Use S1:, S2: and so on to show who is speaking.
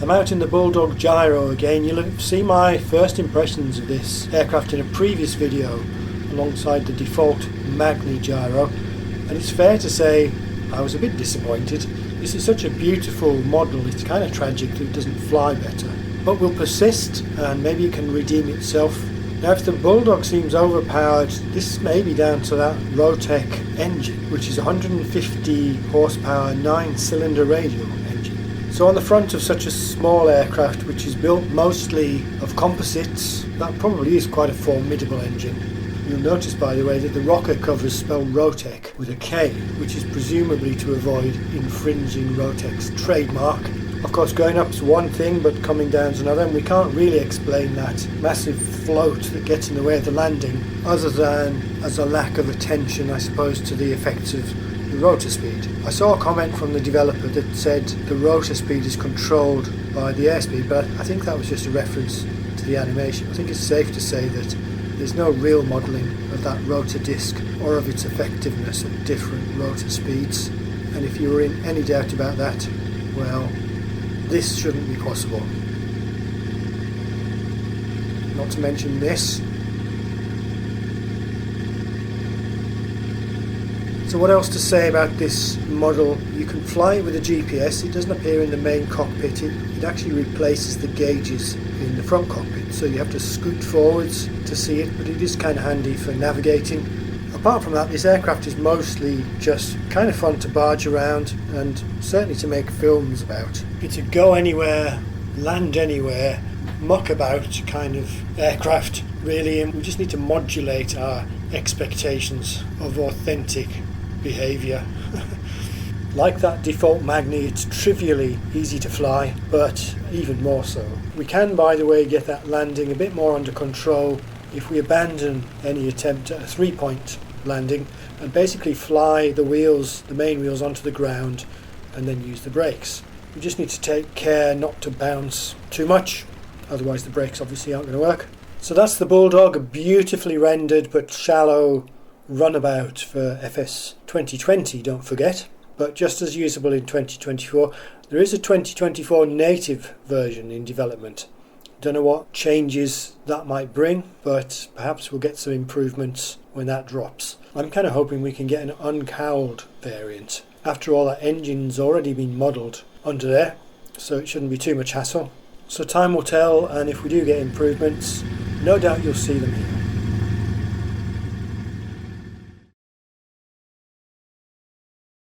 S1: I'm out in the Bulldog Gyro again. You'll have seen my first impressions of this aircraft in a previous video alongside the default Magni Gyro, and it's fair to say I was a bit disappointed. This is such a beautiful model, it's kind of tragic that it doesn't fly better. But we'll persist and maybe it can redeem itself. Now if the Bulldog seems overpowered, this may be down to that Rotec engine, which is 150 horsepower 9-cylinder radial engine. So on the front of such a small aircraft, which is built mostly of composites, that probably is quite a formidable engine. You'll notice, by the way, that the rocker covers spell Rotec with a K, which is presumably to avoid infringing Rotec's trademark. Of course, going up's one thing, but coming down's another, and we can't really explain that massive float that gets in the way of the landing, other than as a lack of attention, I suppose, to the effects of the rotor speed. I saw a comment from the developer that said the rotor speed is controlled by the airspeed, but I think that was just a reference to the animation. I think it's safe to say that there's no real modelling of that rotor disc or of its effectiveness at different rotor speeds, and if you were in any doubt about that, well, this shouldn't be possible. Not to mention this. So what else to say about this model? You can fly it with a GPS. It doesn't appear in the main cockpit. It actually replaces the gauges in the front cockpit, so you have to scoot forwards to see it, but it is kind of handy for navigating. Apart from that, this aircraft is mostly just kind of fun to barge around and certainly to make films about. It's a go anywhere, land anywhere, muck about kind of aircraft really, and we just need to modulate our expectations of authentic behaviour. Like that default Magni, it's trivially easy to fly, but even more so. We can, by the way, get that landing a bit more under control if we abandon any attempt at a 3-point landing and basically fly the wheels, the main wheels, onto the ground and then use the brakes. We just need to take care not to bounce too much, otherwise the brakes obviously aren't going to work. So that's the Bulldog, a beautifully rendered but shallow runabout for FS 2020, don't forget, but just as usable in 2024. There is a 2024 native version in development. Don't know what changes that might bring, but perhaps we'll get some improvements when that drops. I'm kind of hoping we can get an uncowled variant. After all, that engine's already been modelled under there, so it shouldn't be too much hassle. So time will tell, and if we do get improvements, no doubt you'll see them here.